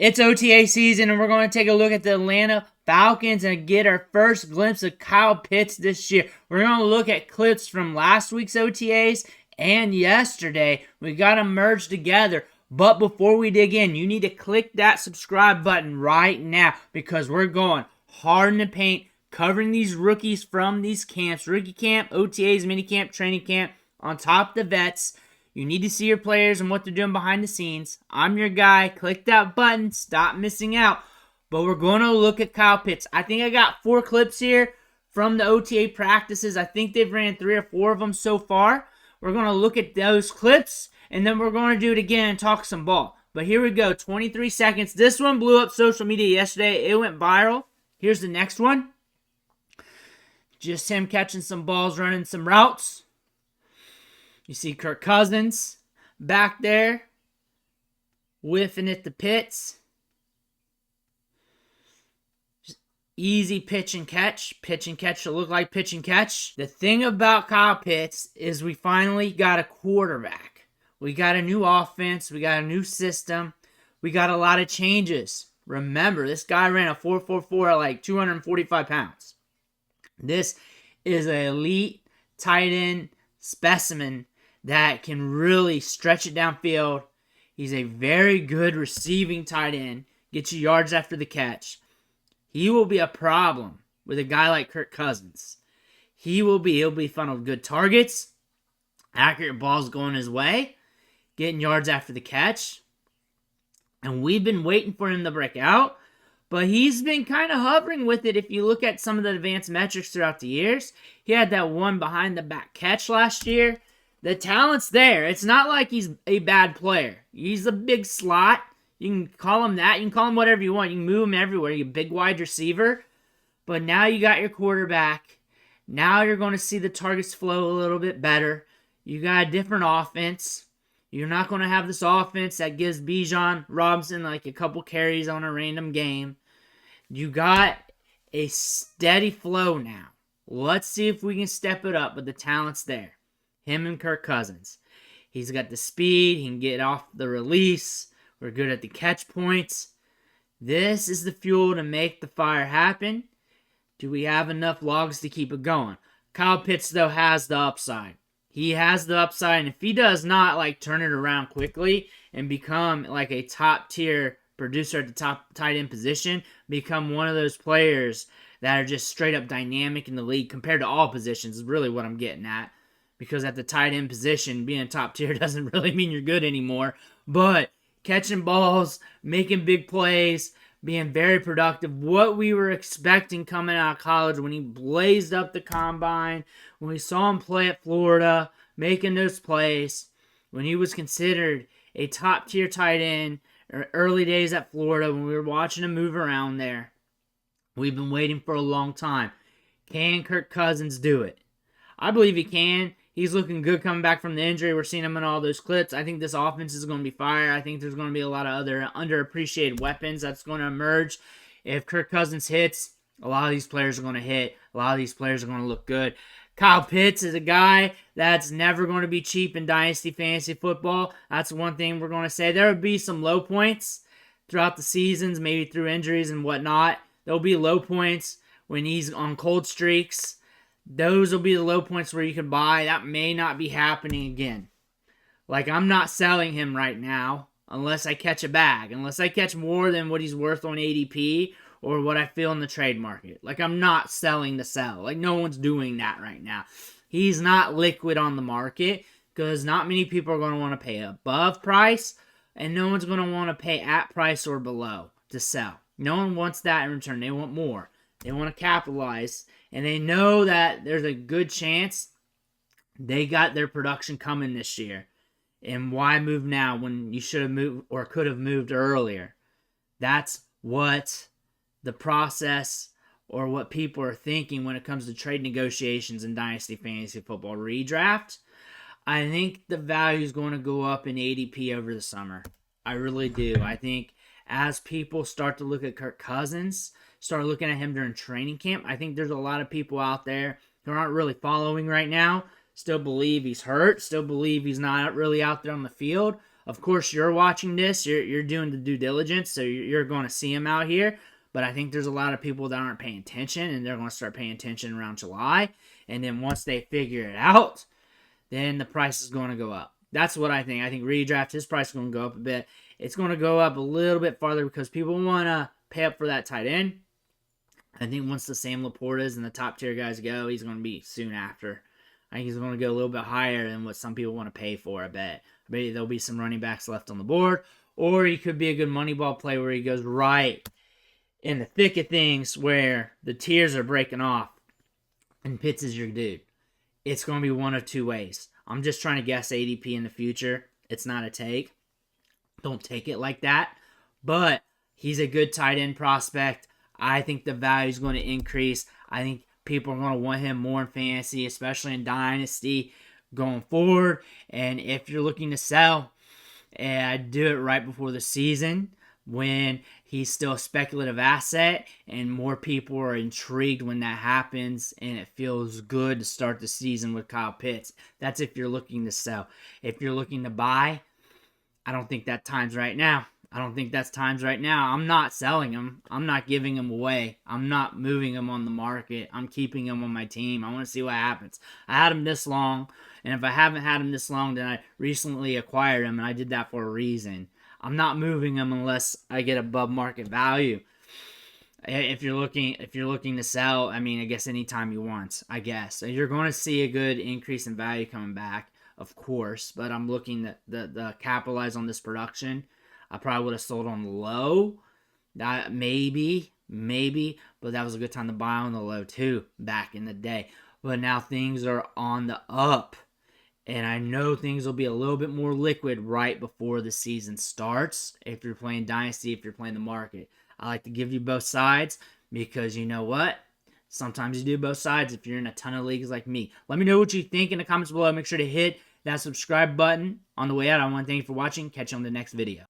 It's OTA season, and we're going to take a look at the Atlanta Falcons and get our first glimpse of Kyle Pitts this year. We're going to look at clips from last week's OTAs and yesterday. We got them merged together. But before we dig in, you need to click that subscribe button right now because we're going hard in the paint, covering these rookies from these camps. Rookie camp, OTAs, minicamp, training camp, on top of the vets. You need to see your players and what they're doing behind the scenes. I'm your guy. Click that button. Stop missing out. But we're going to look at Kyle Pitts. I think I got 4 clips here from the OTA practices. I think they've ran 3 or 4 of them so far. We're going to look at those clips, and then we're going to do it again and talk some ball. But here we go. 23 seconds. This one blew up social media yesterday. It went viral. Here's the next one. Just him catching some balls, running some routes. You see Kirk Cousins back there, whiffing at the Pitts. Just easy pitch and catch. Pitch and catch to look like pitch and catch. The thing about Kyle Pitts is we finally got a quarterback. We got a new offense. We got a new system. We got a lot of changes. Remember, this guy ran a 4.44 at like 245 pounds. This is an elite tight end specimen that can really stretch it downfield. He's a very good receiving tight end. Get you yards after the catch. He will be a problem with a guy like Kirk Cousins. He'll be funneled good targets, accurate balls going his way, getting yards after the catch. And we've been waiting for him to break out, but he's been kind of hovering with it. If you look at some of the advanced metrics throughout the years, he had that one behind the back catch last year. The talent's there. It's not like he's a bad player. He's a big slot. You can call him that. You can call him whatever you want. You can move him everywhere. You're a big wide receiver. But now you got your quarterback. Now you're going to see the targets flow a little bit better. You got a different offense. You're not going to have this offense that gives Bijan Robinson like a couple carries on a random game. You got a steady flow now. Let's see if we can step it up, but the talent's there. Him and Kirk Cousins. He's got the speed. He can get off the release. We're good at the catch points. This is the fuel to make the fire happen. Do we have enough logs to keep it going? Kyle Pitts, though, has the upside. He has the upside, and if he does not turn it around quickly and become like a top-tier producer at the top tight end position, become one of those players that are just straight-up dynamic in the league compared to all positions is really what I'm getting at. Because at the tight end position, being top tier doesn't really mean you're good anymore. But catching balls, making big plays, being very productive, what we were expecting coming out of college when he blazed up the combine, when we saw him play at Florida, making those plays, when he was considered a top tier tight end, early days at Florida, when we were watching him move around there. We've been waiting for a long time. Can Kirk Cousins do it? I believe he can. He's looking good coming back from the injury. We're seeing him in all those clips. I think this offense is going to be fire. I think there's going to be a lot of other underappreciated weapons that's going to emerge. If Kirk Cousins hits, a lot of these players are going to hit. A lot of these players are going to look good. Kyle Pitts is a guy that's never going to be cheap in Dynasty fantasy football. That's one thing we're going to say. There will be some low points throughout the seasons, maybe through injuries and whatnot. There'll be low points when he's on cold streaks. Those will be the low points where you can buy. That may not be happening again. I'm not selling him right now unless I catch a bag. Unless I catch more than what he's worth on ADP or what I feel in the trade market. I'm not selling to sell. No one's doing that right now. He's not liquid on the market because not many people are going to want to pay above price and no one's going to want to pay at price or below to sell. No one wants that in return. They want more. They want to capitalize. And they know that there's a good chance they got their production coming this year. And why move now when you should have moved or could have moved earlier? That's what the process or what people are thinking when it comes to trade negotiations in Dynasty Fantasy Football Redraft. I think the value is going to go up in ADP over the summer. I really do. I think as people start to look at Kirk Cousins, start looking at him during training camp, I think there's a lot of people out there who aren't really following right now, still believe he's hurt, still believe he's not really out there on the field. Of course, you're watching this. You're doing the due diligence, so you're going to see them out here. But I think there's a lot of people that aren't paying attention, and they're going to start paying attention around July. And then once they figure it out, then the price is going to go up. That's what I think. I think Redraft, his price is going to go up a bit. It's going to go up a little bit farther because people want to pay up for that tight end. I think once the Sam Laportas and the top tier guys go, he's going to be soon after. I think he's going to go a little bit higher than what some people want to pay for, I bet. I bet there'll be some running backs left on the board. Or he could be a good money ball play where he goes right in the thick of things where the tiers are breaking off and Pitts is your dude. It's going to be one of two ways. I'm just trying to guess ADP in the future. It's not a take. Don't take it like that. But he's a good tight end prospect. I think the value is going to increase. I think people are going to want him more in fantasy, especially in Dynasty going forward. And if you're looking to sell, do it right before the season when he's still a speculative asset and more people are intrigued when that happens and it feels good to start the season with Kyle Pitts. That's if you're looking to sell. If you're looking to buy, I don't think that time's right now. I'm not selling him. I'm not giving him away. I'm not moving him on the market. I'm keeping him on my team. I want to see what happens. I had him this long, and if I haven't had him this long, then I recently acquired him, and I did that for a reason. I'm not moving him unless I get above market value. If you're looking to sell, I mean, I guess anytime you want, I guess. You're going to see a good increase in value coming back, of course, but I'm looking to capitalize on this production. I probably would have sold on the low. That maybe, but that was a good time to buy on the low too back in the day. But now things are on the up. And I know things will be a little bit more liquid right before the season starts. If you're playing Dynasty, if you're playing the market. I like to give you both sides because you know what? Sometimes you do both sides if you're in a ton of leagues like me. Let me know what you think in the comments below. Make sure to hit that subscribe button on the way out. I want to thank you for watching. Catch you on the next video.